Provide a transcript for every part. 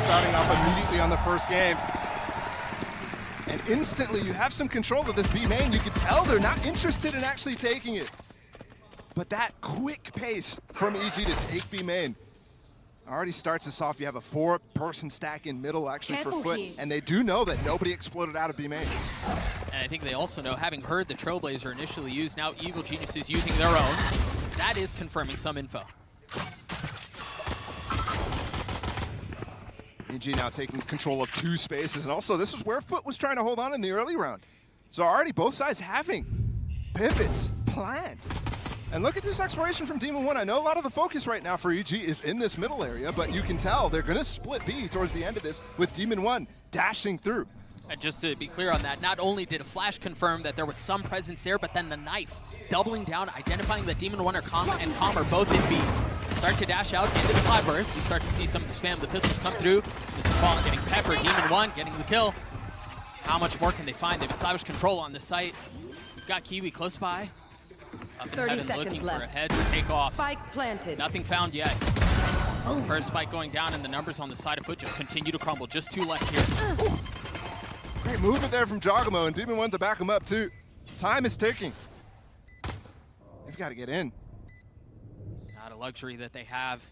starting off immediately on the first game. And instantly you have some control of this B main. You can tell they're not interested in actually taking it. But that quick pace from EG to take B main already starts us off. You have a 4-person stack in middle actually for FUT, and they do know that nobody exploded out of B main. And I think they also know, having heard the Trailblazer initially used, now Evil Genius is using their own. That is confirming some info. EG now taking control of 2 spaces, and also this is where FUT was trying to hold on in the early round. So already both sides having pivots planned. And look at this exploration from Demon 1. I know a lot of the focus right now for EG is in this middle area, but you can tell they're going to split B towards the end of this with Demon 1 dashing through. And just to be clear on that, not only did a flash confirm that there was some presence there, but then the knife doubling down, identifying that Demon 1 and Com are both in B. Start to dash out into the cloudburst. You start to see some of the spam of the pistols come through. MrFaliN getting peppered, Demon 1 getting the kill. How much more can they find? They've established control on the site. We've got Kiwi close by. Up in 30 heaven, seconds looking left. for a head to take off. Spike planted. Nothing found yet. First spike going down, and the numbers on the side of FUT just continue to crumble. Just 2 left here. Great movement there from jawgemo, and Demon 1 to back him up too. Time is ticking. They've got to get in. Not a luxury that they have.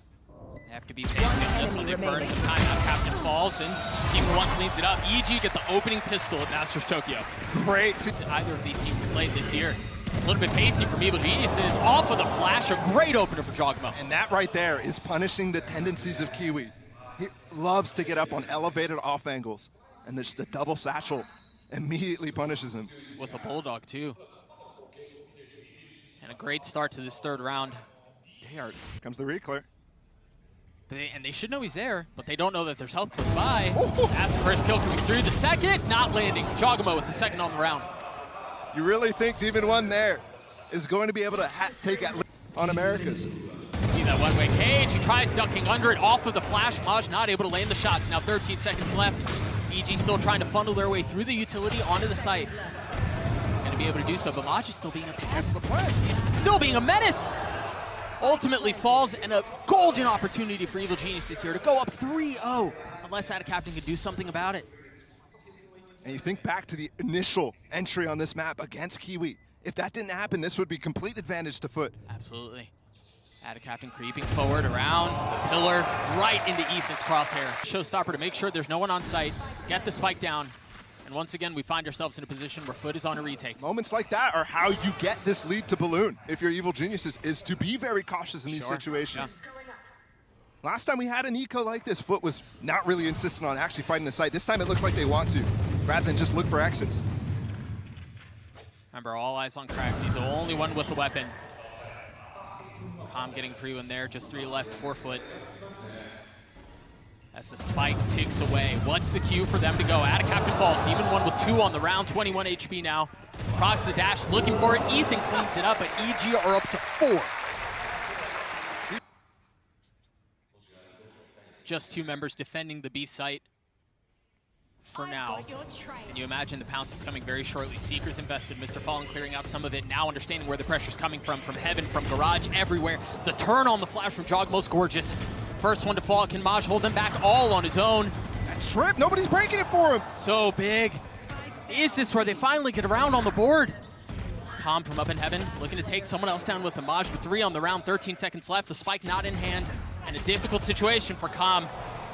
They have to be patient just when they burn some time. AtaKaptan falls, and Demon 1 cleans it up. EG get the opening pistol at Masters Tokyo. Great. Either of these teams have played this year. A little bit pacey from Evil Geniuses. Off of the flash, a great opener for jawgemo. And that right there is punishing the tendencies of Kiwi. He loves to get up on elevated off angles, and just a double satchel immediately punishes him. With a bulldog too. And a great start to this 3rd round. Here comes the reclear. And they should know he's there, but they don't know that there's help close by. That's the first kill coming through. The second, not landing. jawgemo with the 2nd on the round. You really think Demon 1 there is going to be able to take at on Americas? See that one-way cage. He tries ducking under it off of the flash. MOJJ not able to land the shots. Now 13 seconds left. EG still trying to funnel their way through the utility onto the site. Going to be able to do so, but MOJJ is still being a pest. He's still being a menace. Ultimately falls, and a golden opportunity for Evil Geniuses here to go up 3-0, unless AtaKaptan can do something about it. And you think back to the initial entry on this map against Kiwi. If that didn't happen, this would be complete advantage to FUT. Absolutely. AtaKaptan creeping forward around the pillar, right into Ethan's crosshair. Showstopper to make sure there's no one on site, get the spike down, and once again, we find ourselves in a position where FUT is on a retake. Moments like that are how you get this lead to balloon, if you're Evil Geniuses, is to be very cautious in these situations. Yeah. Last time we had an eco like this, FUT was not really insistent on actually fighting the site. This time it looks like they want to, rather than just look for exits. Remember, all eyes on qRaxs. He's the only one with a weapon. Com getting free one there, just 3 left, 4 FUT. As the spike ticks away. What's the cue for them to go? AtaKaptan falls. Demon 1 with 2 on the round, 21 HP now. Procs the dash, looking for it. Ethan cleans it up, but EG are up to 4. Just 2 members defending the B site for now. And you imagine the pounce is coming very shortly. Seekers invested, MrFaliN clearing out some of it, now understanding where the pressure's coming from heaven, from garage, everywhere. The turn on the flash from jawgemo's gorgeous. First one to fall, can MOJJ hold them back all on his own? That trip, nobody's breaking it for him. So big. Is this where they finally get around on the board? Com from up in heaven, looking to take someone else down with him. MOJJ with 3 on the round, 13 seconds left, the spike not in hand, and a difficult situation for Com.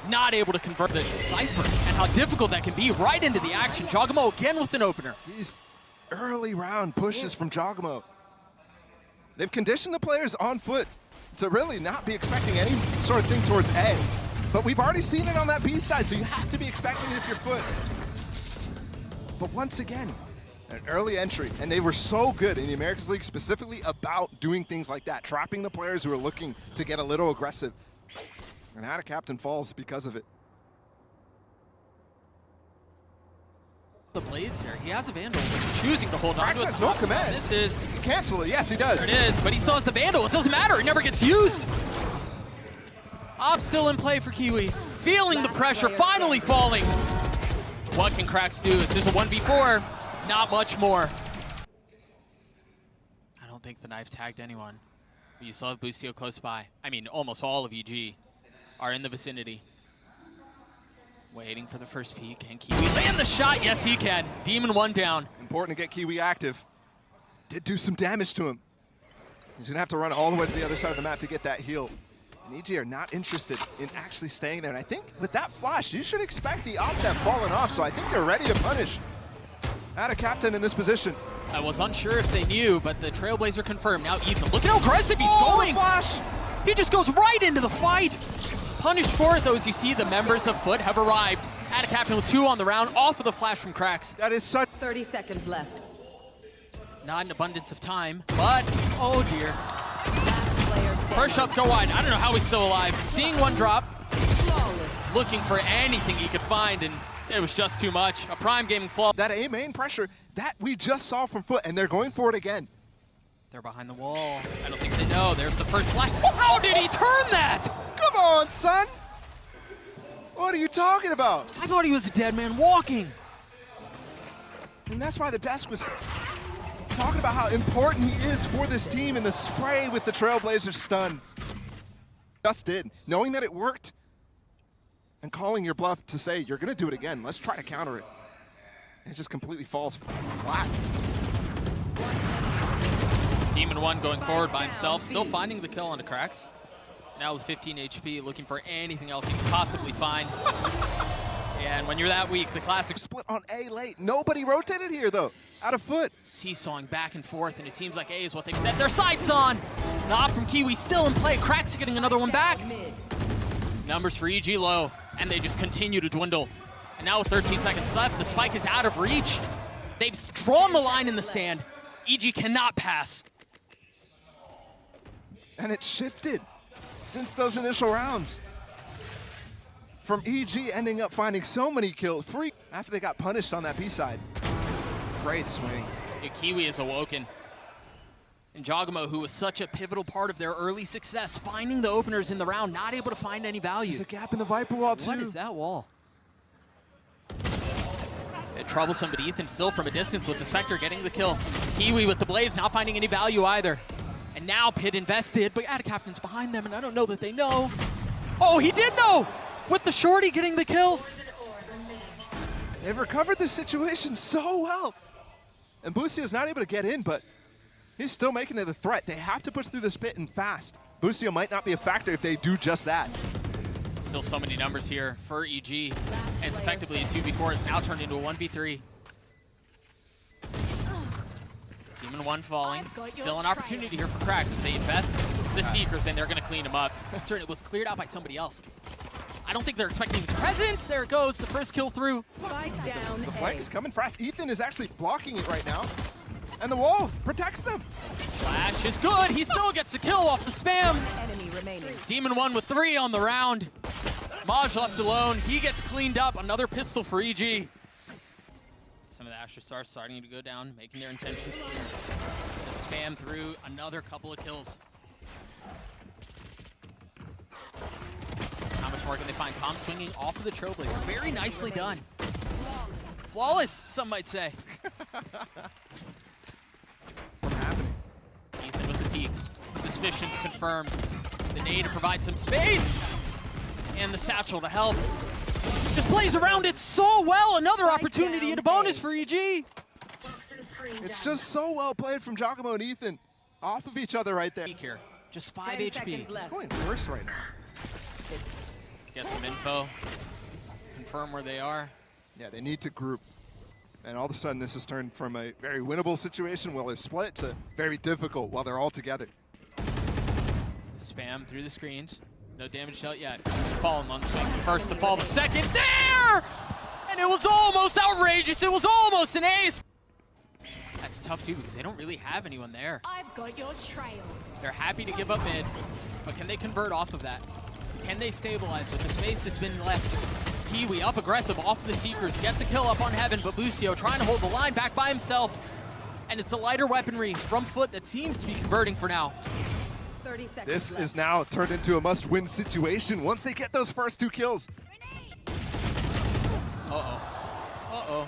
Not able to convert the Cypher, and how difficult that can be right into the action. jawgemo again with an opener. These early round pushes from jawgemo. They've conditioned the players on FUT to really not be expecting any sort of thing towards A. But we've already seen it on that B side, so you have to be expecting it if you're FUT. But once again, an early entry, and they were so good in the Americas League specifically about doing things like that, trapping the players who are looking to get a little aggressive. And AtaKaptan falls because of it. The blades there, he has a Vandal, but he's choosing to hold on to it. qRaxs has no command. This is... Cancel it, yes he does. There it is, but he still has the Vandal. It doesn't matter, it never gets used. Op still in play for Kiwi. Feeling the pressure, finally falling. What can qRaxs do? Is this a 1v4? Not much more. I don't think the knife tagged anyone. You saw Boostio close by. I mean, almost all of EG are in the vicinity. Waiting for the first peek. Can Kiwi land the shot? Yes, he can. Demon 1 down. Important to get Kiwi active. Did do some damage to him. He's going to have to run all the way to the other side of the map to get that heal. And EG are not interested in actually staying there. And I think with that flash, you should expect the op to have fallen off. So I think they're ready to punish AtaKaptan in this position. I was unsure if they knew, but the Trailblazer confirmed. Now Ethan, look at how aggressive he's going. Flash! He just goes right into the fight. Punished for it, though, as you see, the members of FUT have arrived. AtaKaptan with 2 on the round, off of the flash from qRaxs. That is such... 30 seconds left. Not an abundance of time, but, oh dear. First shots go wide. I don't know how he's still alive. Seeing one drop, looking for anything he could find, and it was just too much. A prime gaming flaw. That A main pressure that we just saw from FUT, and they're going for it again. They're behind the wall. I don't think they know. There's the first flash. How did he turn that? Come on, son! What are you talking about? I thought he was a dead man walking. And that's why the desk was talking about how important he is for this team, and the spray with the Trailblazer stun. Just did. Knowing that it worked, and calling your bluff to say, you're going to do it again. Let's try to counter it. And it just completely falls flat. Demon 1 going forward by himself, still finding the kill onto qRaxs. Now with 15 HP, looking for anything else he can possibly find. And when you're that weak, the classic Split on A late. Nobody rotated here, though. Out of FUT. seesawing back and forth, and it seems like A is what they've set their sights on. The op from Kiwi still in play. qRaxs getting another one back. Numbers for EG low, and they just continue to dwindle. And now with 13 seconds left, the spike is out of reach. They've drawn the line in the sand. EG cannot pass. And it shifted since those initial rounds. From EG ending up finding so many kills free after they got punished on that B side. Great swing. Kiwi is awoken. And jawgemo, who was such a pivotal part of their early success, finding the openers in the round, not able to find any value. There's a gap in the Viper wall, too. What is that wall? Troublesome, but Ethan still from a distance with the Spectre getting the kill. Kiwi with the blades, not finding any value either. And now Pit invested, but AtaKaptan's behind them, and I don't know that they know. Oh, he did know! With the shorty getting the kill. They've recovered this situation so well. And Boostio's not able to get in, but he's still making it a threat. They have to push through this pit and fast. Boostio might not be a factor if they do just that. Still so many numbers here for EG. And it's effectively a 2v4. It's now turned into a 1v3. Demon 1 falling. Still an opportunity here for qRaxs. If they invest the Seekers in, they're going to clean them up. It was cleared out by somebody else. I don't think they're expecting his presence. There it goes. The first kill through. Spike down. The flank is coming fast. Ethan is actually blocking it right now. And the wall protects them. Flash is good. He still gets the kill off the spam. Enemy remaining. Demon 1 with 3 on the round. MOJJ left alone. He gets cleaned up. Another pistol for EG. Some of the Astra Stars starting to go down, making their intentions clear. The spam through another couple of kills. How much more can they find? Tom swinging off of the Trailblazer. Very nicely done. Flawless, some might say. What's happening? Ethan with the peek. Suspicions confirmed. The nade to provide some space. And the satchel to help. Just plays around it so well. Another opportunity and a bonus for EG. It's just so well played from jawgemo and Ethan. Off of each other right there. Here. Just 5 10 HP. seconds It's left. going worse right now. Get some info. Confirm where they are. Yeah, they need to group. And all of a sudden, this has turned from a very winnable situation while they're split to very difficult while they're all together. Spam through the screens. No damage dealt yet. Fallen on swing. First to fall, the second. There! And it was almost outrageous. It was almost an ace. That's tough, too, because they don't really have anyone there. I've got your trail. They're happy to give up mid, but can they convert off of that? Can they stabilize with the space that's been left? Kiwi up aggressive off the Seekers. Gets a kill up on Heaven, but Boostio trying to hold the line back by himself. And it's the lighter weaponry from FUT that seems to be converting for now. 30 seconds This left. is now turned into a must-win situation once they get those first 2 kills. Uh-oh. Uh-oh.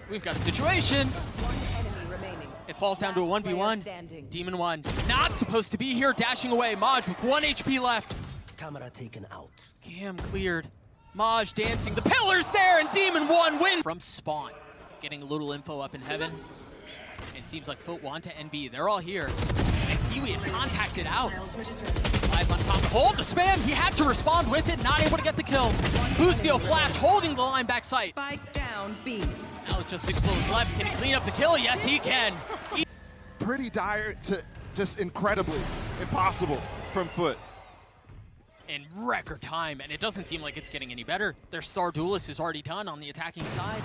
We've got a situation. One enemy remaining. It falls down to a Last player 1v1. standing. Demon 1 not supposed to be here, dashing away. MOJJ with 1 HP left. Camera taken out. Cam cleared. MOJJ dancing, the pillar's there, and Demon 1 win from spawn. Getting a little info up in heaven. It seems like FUT want to NB. They're all here. And Kiwi had contacted out. Lies on top to hold the spam. He had to respond with it, not able to get the kill. Boostio flash holding the line back sight. Spike down B. Now it's just 6 bullets left. Can he clean up the kill? Yes, he can. Pretty dire to just incredibly impossible from FUT. In record time, and it doesn't seem like it's getting any better. Their star duelist is already done on the attacking side.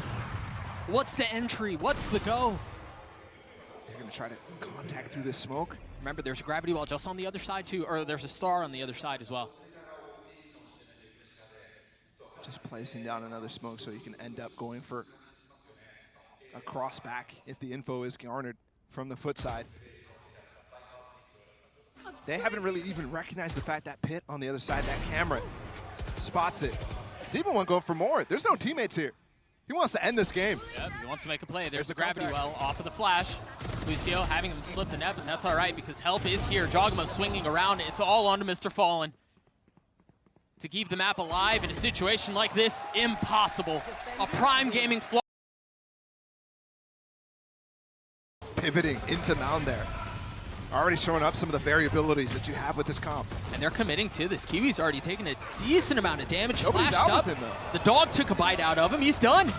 What's the entry? What's the go? They're going to try to contact through this smoke. Remember, there's a gravity wall just on the other side too, or there's a star on the other side as well. Just placing down another smoke so you can end up going for a cross back if the info is garnered from the FUT side. They haven't really even recognized the fact that pit on the other side, that camera spots it. Demon one going for more. There's no teammates here. He wants to end this game. Yep, he wants to make a play. There's the the gravity contact. well off of the flash. Boostio having him slip the net, but that's all right because help is here. jawgemo swinging around. It's all onto MrFaliN. To keep the map alive in a situation like this, impossible. A prime gaming flaw. Pivoting into mound there. Already showing up some of the variabilities that you have with this comp. And they're committing to this. Kiwi's already taken a decent amount of damage. Nobody's Flashed out up. with him, though. The dog took a bite out of him. He's done.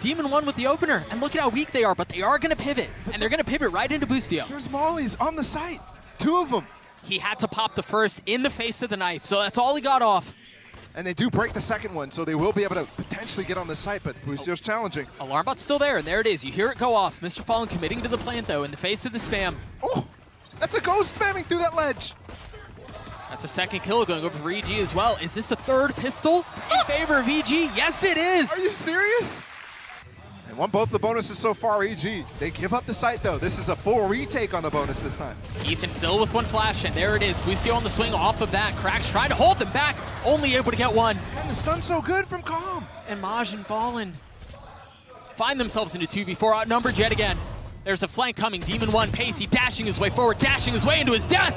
Demon 1 with the opener. And look at how weak they are, but they are going to pivot. And they're going to pivot right into Boostio. There's mollies on the site. 2 of them. He had to pop the first in the face of the knife, so that's all he got off. And they do break the second one, so they will be able to potentially get on the site, but Boostio's challenging. Alarm bot's still there, and there it is. You hear it go off. MrFaliN committing to the plant, though, in the face of the spam. Oh, that's a ghost spamming through that ledge. That's a second kill going over for EG as well. Is this a third pistol in favor of EG? Yes, it is. Are you serious? They won both the bonuses so far, EG. They give up the site, though. This is a full retake on the bonus this time. Ethan still with one flash, and there it is. Boostio on the swing off of that. qRaxs trying to hold them back, only able to get one. And the stun's so good from Calm. And MOJJ and FaliN find themselves into 2v4, outnumbered yet again. There's a flank coming. Demon 1, Pacey dashing his way forward, dashing his way into his death.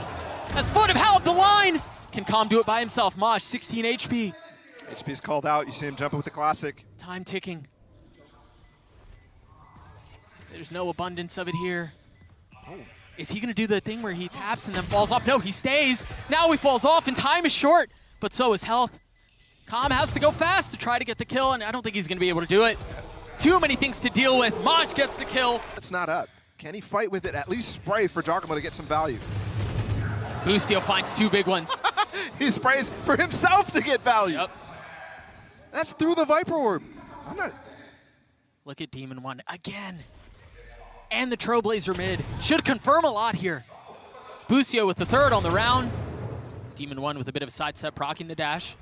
As FUT have held the line. Can Calm do it by himself? MOJJ, 16 HP. HP's called out. You see him jumping with the classic. Time ticking. There's no abundance of it here. Is he going to do the thing where he taps and then falls off? No, he stays. Now he falls off, and time is short, but so is health. Calm has to go fast to try to get the kill, and I don't think he's going to be able to do it. Too many things to deal with. MOJJ gets the kill. It's not up. Can he fight with it? At least spray for jawgemo to get some value. Boostio finds 2 big ones. He sprays for himself to get value. Yep. That's through the Viper Orb. I'm not... Look at Demon 1 again. And the Trailblazer mid. Should confirm a lot here. Boostio with the third on the round. Demon 1 with a bit of a sidestep, proccing the dash.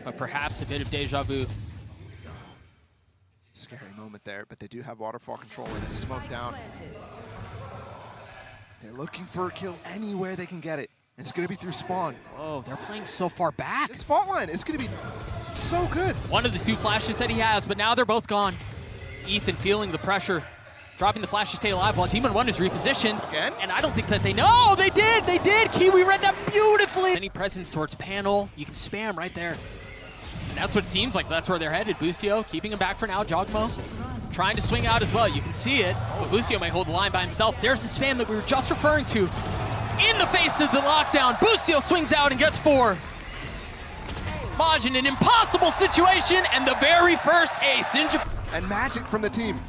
But perhaps a bit of deja vu. Scary moment there, but they do have waterfall control and it's smoked down. They're looking for a kill anywhere they can get it. And it's going to be through spawn. Oh, they're playing so far back. This fault line is going to be so good. One of the 2 flashes that he has, but now they're both gone. Ethan feeling the pressure, dropping the flash to stay alive while Demon 1 is repositioned. Again? And I don't think that they know. They did. Kiwi read that beautifully. Any presence towards panel, you can spam right there. And that's what it seems like. That's where they're headed. Boostio keeping him back for now. jawgemo trying to swing out as well. You can see it, but Boostio may hold the line by himself. There's the spam that we were just referring to. In the face of the lockdown, Boostio swings out and gets 4. MOJJ in an impossible situation, and the very first ace in Japan. And magic from the team.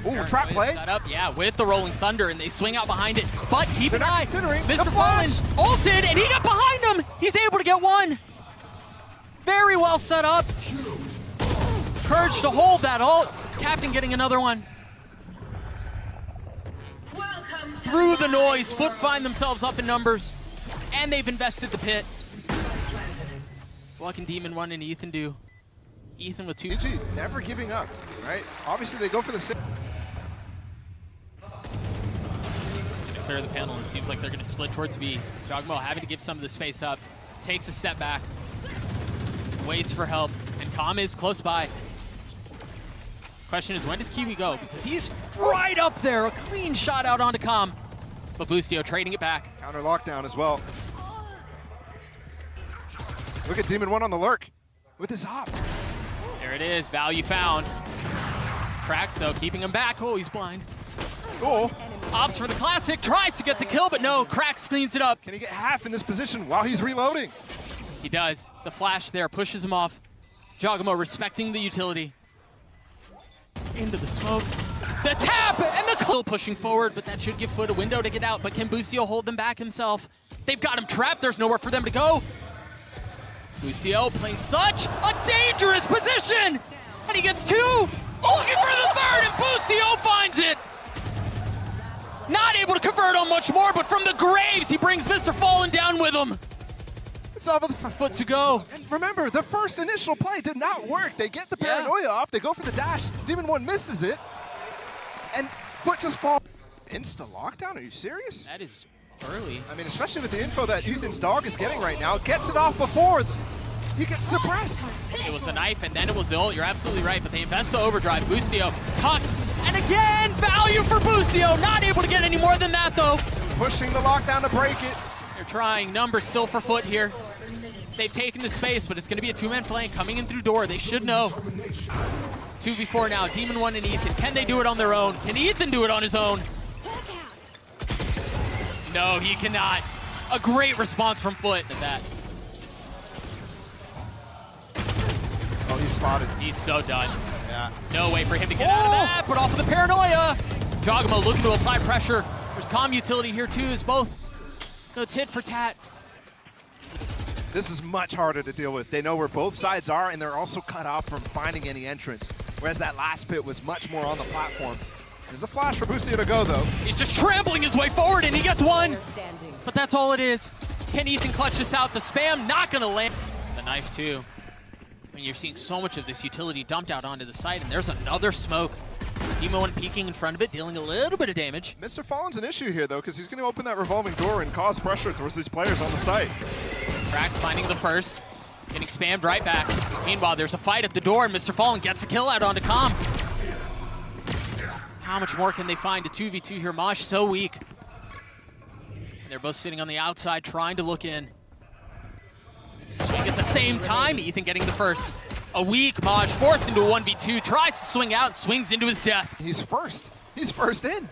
Ooh, trap play. Set up, yeah, with the rolling thunder, and they swing out behind it. But keep an They're not eye. considering the MrFaliN flash. ulted, and he got behind him. He's able to get 1. Very well set up. Courage to hold that ult. Captain getting another one. Through the noise, FUT find themselves up in numbers, and they've invested the pit. What can Demon 1 and Ethan do? Ethan with 2. GG, never giving up, right? Obviously, they go for the 6. Gonna clear the panel, and it seems like they're gonna split towards B. jawgemo having to give some of the space up. Takes a step back. Waits for help, and Calm is close by. Question is, when does Kiwi go? Because he's right up there. A clean shot out onto Calm. But Boostio trading it back. Counter lockdown as well. Look at Demon 1 on the lurk with his op. There it is, value found. qRaxs though, keeping him back. Oh, he's blind. Oh, Opts for the classic, tries to get the kill, but no, qRaxs cleans it up. can he get half in this position while he's reloading? He does. The flash there pushes him off. jawgemo respecting the utility. Into the smoke. The tap and the still pushing forward, but that should give FUT a window to get out. But can Boostio hold them back himself? They've got him trapped. There's nowhere for them to go. Boostio playing such a dangerous position, and he gets two. Looking for the third, and Boostio finds it. Not able to convert on much more, but from the graves, he brings MrFaliN down with him. It's off of For FUT to go. And remember, the first initial play did not work. They get the paranoia off, they go for the dash. Demon 1 misses it, and FUT just falls. Insta lockdown, are you serious? That is early. I mean, especially with the info that Ethan's dog is getting right now. Gets it off before he gets suppressed. It was the knife, and then it was the ult. You're absolutely right, but they invest the overdrive. Boostio tucked, and again, value for Boostio. Not able to get any more than that, though. Pushing the lockdown to break it. They're trying. Numbers still for FUT here. They've taken the space, but it's going to be a two-man flank coming in through door. They should know. 2v4 now. Demon 1 and Ethan. Can they do it on their own? Can Ethan do it on his own? No, he cannot. A great response from FUT at that. Oh, he's spotted. He's so done. Yeah. No way for him to get out of that, but off of the paranoia. jawgemo looking to apply pressure. There's comm utility here too, as both go tit for tat. This is much harder to deal with. They know where both sides are, and they're also cut off from finding any entrance. Whereas that last pit was much more on the platform. There's the flash for Boostio to go, though. He's just trampling his way forward, and he gets one. Standing. But that's all it is. Can Ethan clutch this out? The spam not gonna land. The knife too. I mean, you're seeing so much of this utility dumped out onto the site, and there's another smoke. Demon 1 peeking in front of it, dealing a little bit of damage. MrFaliN's an issue here, though, because he's going to open that revolving door and cause pressure towards these players on the site. qRaxs finding the first, getting spammed right back. Meanwhile, there's a fight at the door, and MrFaliN gets the kill out onto comm. How much more can they find? A 2v2 here. MOJJ so weak. They're both sitting on the outside trying to look in. Swing at the same time. Ethan getting the first. A weak MOJJ forced into a 1v2. Tries to swing out, swings into his death. He's first. He's first in.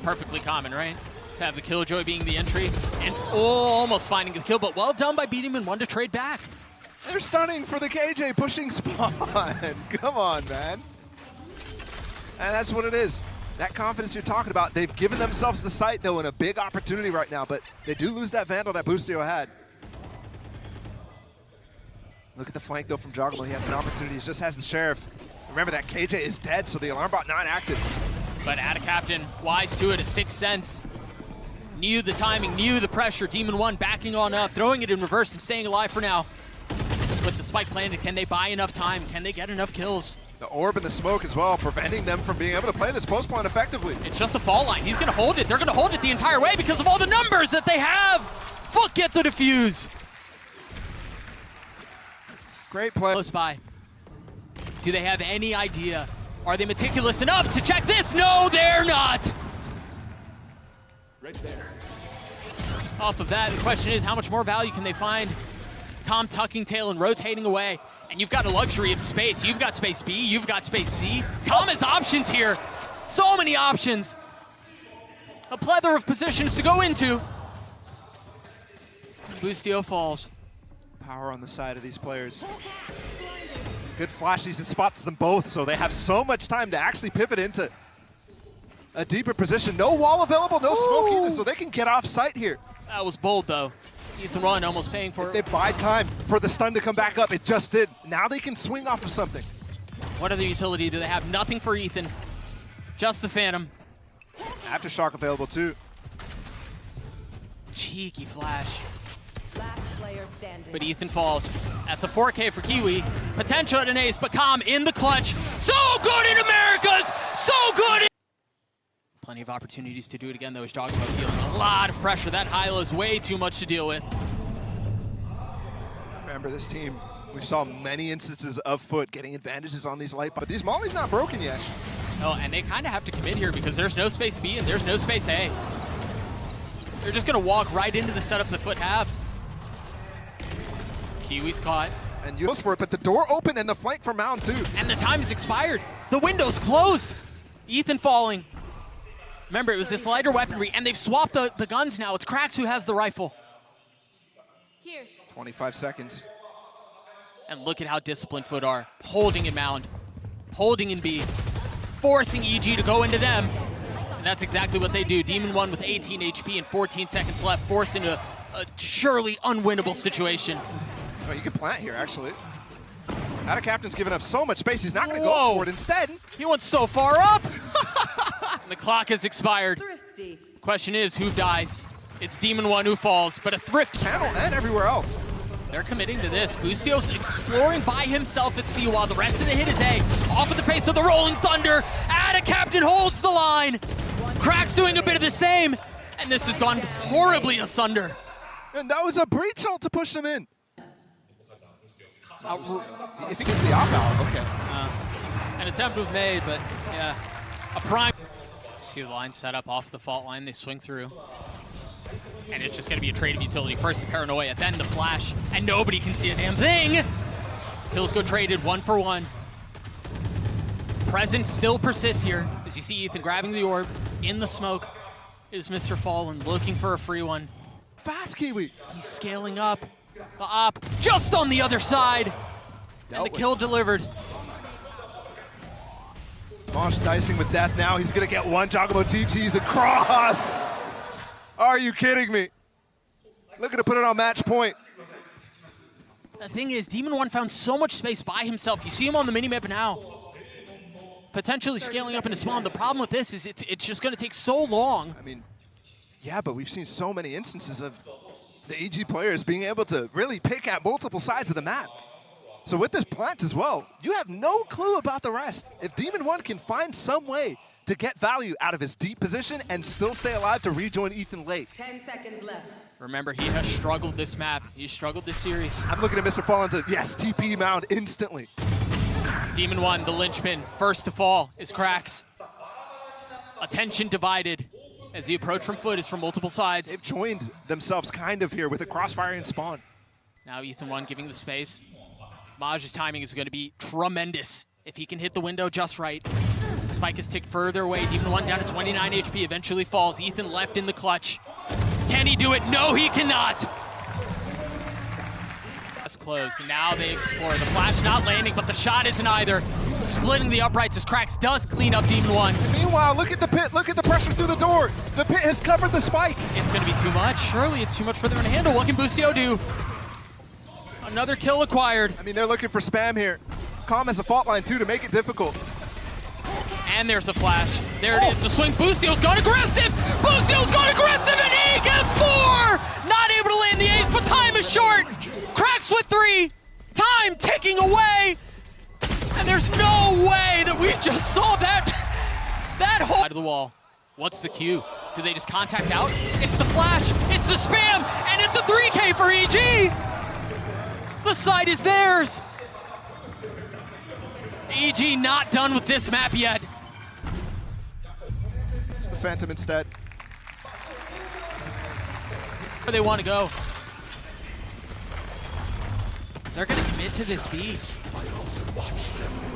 Perfectly common, right? To have the Killjoy being the entry. And almost finding the kill, but well done by beating him and one to trade back. They're stunning for the KJ pushing spawn. Come on, man. And that's what it is. That confidence you're talking about. They've given themselves the site, though, in a big opportunity right now, but they do lose that Vandal that Boostio had. Look at the flank, though, from jawgemo. He has an opportunity. He just has the Sheriff. Remember that KJ is dead, so the alarm bot not active. But AtaKaptan, wise to it, a sixth sense. Knew the timing, knew the pressure. Demon 1 backing on up, throwing it in reverse and staying alive for now. With the spike planted, can they buy enough time? Can they get enough kills? The orb and the smoke as well, preventing them from being able to play this post plan effectively. It's just a fall line. He's gonna hold it. They're gonna hold it the entire way because of all the numbers that they have. FUT get the defuse. Great play. Close by. Do they have any idea? Are they meticulous enough to check this? No, they're not. Right there. Off of that, the question is how much more value can they find? Comm tucking tail and rotating away. And you've got a luxury of space. You've got space B, you've got space C. Comm has options here. So many options. A plethora of positions to go into. Boostio falls. Power on the side of these players. Good flashes and spots them both, so they have so much time to actually pivot into a deeper position. No wall available, no smoke either, so they can get off site here. That was bold, though. Ethan Run almost paying for it. They buy time for the stun to come back up. It just did. Now they can swing off of something. What other utility do they have? Nothing for Ethan. Just the Phantom. Aftershock available too. Cheeky flash. Last player standing. But Ethan falls. That's a 4K for Kiwi. Potential at an ace, but Comm in the clutch. So good in Americas! So good! Plenty of opportunities to do it again, though, as jawgemo feeling a lot of pressure. That high-low is way too much to deal with. Remember this team, we saw many instances of FUT getting advantages on these light, but these mollies not broken yet. Oh, and they kind of have to commit here because there's no space B and there's no space A. They're just going to walk right into the setup the FUT have. Kiwi's caught. And you goes for it, but the door open and the flank for Mound too. And the time has expired. The window's closed. Ethan falling. Remember, it was this lighter weaponry, and they've swapped the guns now. It's qRaxs who has the rifle. Here. 25 seconds. And look at how disciplined FUT are. Holding in Mound, holding in B, forcing EG to go into them. And that's exactly what they do. Demon 1 with 18 HP and 14 seconds left, forced into a surely unwinnable situation. Oh, you can plant here, actually. AtaKaptan's given up so much space, he's not going to go for it. Instead, he went so far up. And the clock has expired. Thrifty. Question is, who dies? It's Demon 1 who falls, but a thrift. panel and everywhere else. They're committing to this. Boostio's exploring by himself at C while the rest of the hit is A. Off in the face of the Rolling Thunder. AtaKaptan holds the line. qRaxs doing a bit of the same. And this has gone horribly asunder. And that was a breach ult to push him in. If he gets the op-out, okay. An attempt was made, but yeah, a prime. See the line set up off the fault line. They swing through. And it's just going to be a trade of utility. First the paranoia, then the flash, and nobody can see a damn thing. Kills go traded 1 for 1. Presence still persists here as you see Ethan grabbing the orb in the smoke. Is MrFaliN looking for a free one. Fast Kiwi. He's scaling up. The op just on the other side. And the kill delivered. MOJJ dicing with death now. He's going to get one. jawgemo TTs across. Are you kidding me? Looking to put it on match point. The thing is, Demon 1 found so much space by himself. You see him on the minimap now. Potentially scaling up into spawn. The problem with this is it's just going to take so long. I mean, yeah, but we've seen so many instances of the EG players being able to really pick at multiple sides of the map. So with this plant as well, you have no clue about the rest. If Demon 1 can find some way to get value out of his deep position and still stay alive to rejoin Ethan late. 10 seconds left. Remember, he has struggled this map. He's struggled this series. I'm looking at MrFaliN to, yes, TP Mound instantly. Demon 1, the linchpin, first to fall is qRaxs. Attention divided as the approach from FUT is from multiple sides. They've joined themselves kind of here with a crossfire and spawn. Now Ethan 1 giving the space. MOJJ's timing is going to be tremendous if he can hit the window just right. Spike is ticked further away. Demon 1 down to 29 HP, eventually falls. Ethan left in the clutch. Can he do it? No, he cannot. That's close, and now they explore. The flash not landing, but the shot isn't either. Splitting the uprights as qRaxs does clean up Demon 1. And meanwhile, look at the pit. Look at the pressure through the door. The pit has covered the spike. It's going to be too much. Surely it's too much for them to handle. What can Boostio do? Another kill acquired. I mean, they're looking for spam here. Calm has a fault line, too, to make it difficult. And there's a flash. There it is, the swing. Boostio's gone aggressive! Boostio's gone aggressive, and he gets 4! Not able to land the ace, but time is short. qRaxs with 3. Time ticking away. And there's no way that we just saw that hole. Out of the wall. What's the cue? Do they just contact out? It's the flash, it's the spam, and it's a 3K for EG! The site is theirs! EG not done with this map yet. It's the Phantom instead. Where they want to go. They're going to commit to this B.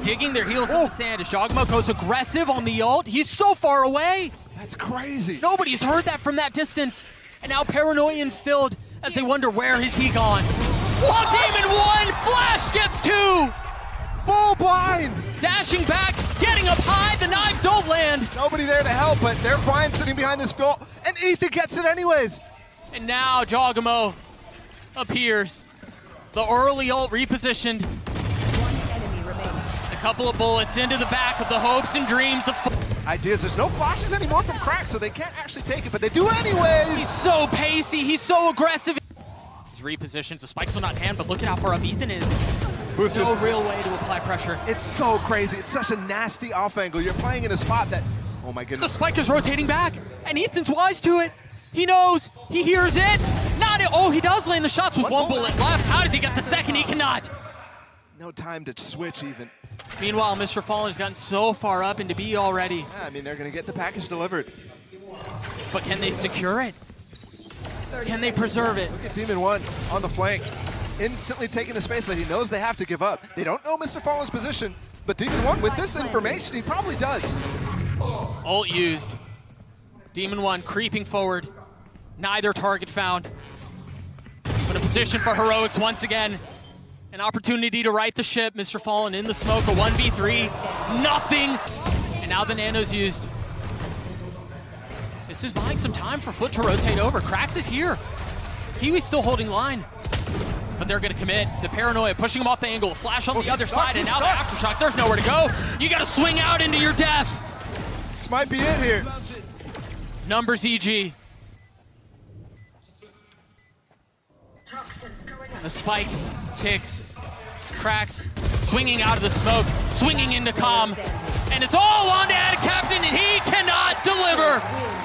Digging their heels in the sand as jawgemo goes aggressive on the ult. He's so far away. That's crazy. Nobody's heard that from that distance. And now paranoia instilled as they wonder where has he gone. Oh, Demon 1, Flash gets 2. Full blind. Dashing back, getting up high, the knives don't land. Nobody there to help, but they're fine sitting behind this field, and Ethan gets it anyways. And now jawgemo appears. The early ult repositioned. One enemy remaining. A couple of bullets into the back of the hopes and dreams of Ideas, there's no flashes anymore from qRaxs, so they can't actually take it, but they do anyways. He's so pacey, he's so aggressive. He's repositioned, so spike's still not in hand, but look at how far up Ethan is. Boostio's no real way to apply pressure. It's so crazy. It's such a nasty off angle. You're playing in a spot that, oh my The goodness. spike is rotating back, and Ethan's wise to it. He knows, he hears it. Not it. Oh, he does land the shots with one bullet left. How does he get the second? He cannot. No time to switch even. Meanwhile, MrFaliN has gotten so far up into B already. Yeah, I mean, they're going to get the package delivered. But can they secure it? Can they preserve it? Look at Demon 1 on the flank. instantly taking the space that he knows they have to give up. They don't know MrFaliN's position, but Demon 1, with this information, he probably does. Ult used. Demon 1 creeping forward. Neither target found. But a position for Heroics once again. An opportunity to right the ship. MrFaliN in the smoke, a 1v3. Nothing. And now the nano's used. This is buying some time for FUT to rotate over. qRaxs is here. Kiwi's still holding line. But they're going to commit. The paranoia pushing him off the angle. Flash on the other side, and now the aftershock. There's nowhere to go. You got to swing out into your death. This might be it here. Numbers EG. The spike ticks. qRaxs swinging out of the smoke, swinging into comm. And it's all on to AtaKaptan, and he cannot deliver.